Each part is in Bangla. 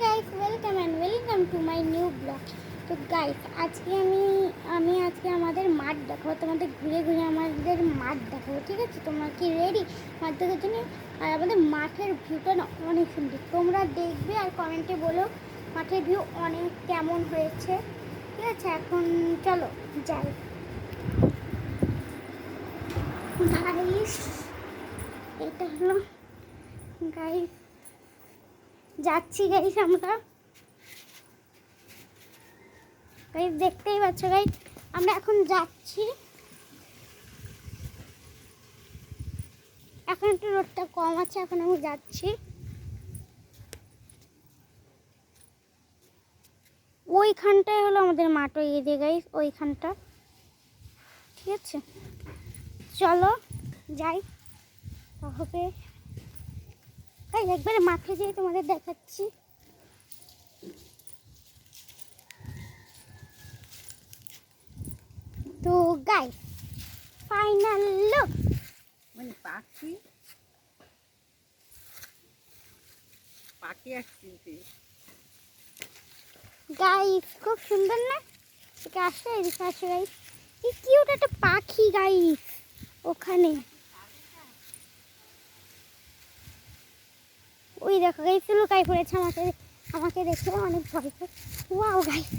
Guys, welcome to my new blog. তো গাইস, আজকে আমি আমাদের মাঠ দেখাবো, তোমাদের ঘুরে ঘুরে আমাদের মাঠ দেখাবো। ঠিক আছে, তোমরা কি রেডি মাঠ দেখার জন্য? আর আমাদের মাঠের ভিউটা না অনেক সুন্দর, তোমরা দেখবে আর কমেন্টে বলো মাঠের ভিউ অনেক কেমন হয়েছে। ঠিক আছে, এখন চলো যাই। গাইস, এটা হলো গাইস, যাচ্ছি গাইস, আমরা গাইস দেখতেই পাচ্ছ গাইস, আমরা এখন যাচ্ছি। এখন একটু রোদটা কম আছে, এখন আমি যাচ্ছি। ওইখানটায় হলো আমাদের মাঠ, ওই এদিকে গাইস, ওইখানটা। ঠিক আছে, চলো যাই। তাহলে গাইস একবারে মাঠে যেয়ে তোমাদের দেখাচ্ছি। তো গাইস, ফাইনাল লুক। মানে পাখি আসছে গাইস খুব সুন্দর না? এদিকে আসে, এদিকে আসে গাইস। কি কিউট একটা পাখি গাইস ওখানে। ওই দেখো গাইস, লুকাই পড়েছে আমাকে দেখে অনেক ভয় পায়। ওয়াও গাইস,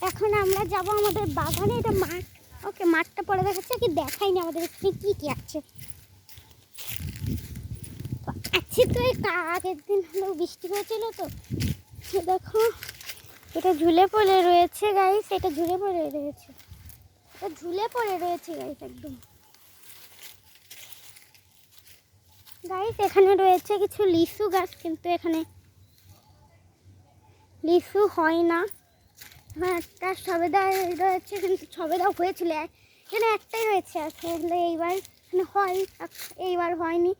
এখন আমরা যাব আমাদের বাগানে। এটা মাঠ, ওকে মাঠটা পরে দেখাচ্ছে, কি দেখাইনি আমাদের এখানে কি কি আছে। তো এই আগের দিন হলো বৃষ্টি হয়েছিল, তো দেখো এটা ঝুলে পড়ে রয়েছে গাইস, এটা ঝুলে পড়ে রয়েছে, এটা ঝুলে পড়ে রয়েছে গাইস একদম। গাইস এখানে রয়েছে কিছু লিচু গাছ, কিন্তু এখানে লিচু হয় না। হ্যাঁ, একটা সবেদা রয়েছে, কিন্তু সবেদা হয়েছিল, এখানে একটাই হয়েছে আসলে। এইবার এখানে হয়, এইবার হয়নি।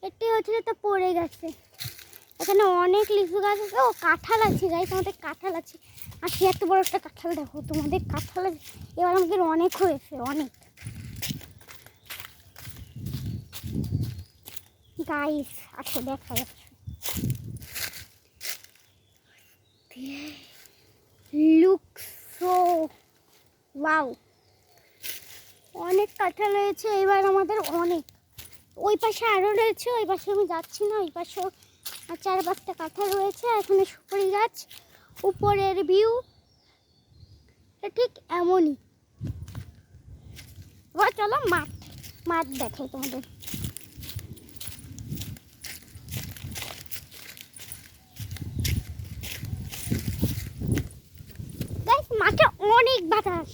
একটাই হয়েছিল, তো পড়ে গেছে। এখানে অনেক লিচু গাছ আছে। ও কাঁঠাল আছে গাইস, আমাদের কাঁঠাল আছে। আর সে এত বড় একটা কাঁঠাল, দেখো তোমাদের কাঁঠাল এবার আমাদের অনেক হয়েছে, অনেক গাইস। আচ্ছা দেখা যাচ্ছে, লুক সো ওয়াও, অনেক কাঁঠাল রয়েছে এবার আমাদের, অনেক। ওই পাশে আরও রয়েছে, ওই পাশে আমি যাচ্ছি না, ওই পাশেও আর 4-5টা কাঁঠাল রয়েছে। এখানে সুপারি গাছ, উপরের ভিউ ঠিক এমনই। এবার চলো মাঠ দেখাই তোমাদের। গাইস মাঠে অনেক বাতাস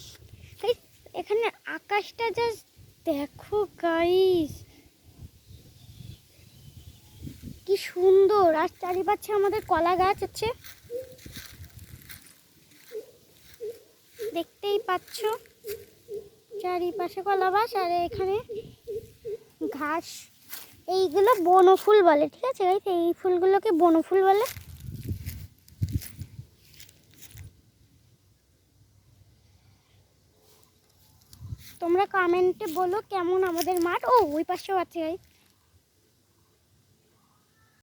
গাইস, এখানে আকাশটা জাস্ট দেখো গাইস, কি সুন্দর। আর চারিপাশে আমাদের কলা গাছ আছে, দেখতেই পাচ্ছ চারিপাশে কলা গাছ। আর এখানে ঘাস, এইগুলো বনফুল বলে। ঠিক আছে গাইস, এই ফুলগুলোকে বনফুল বলে। তোমরা কমেন্টে বলো কেমন আমাদের মাঠ। ও ওই পাশেও আছে গাইস,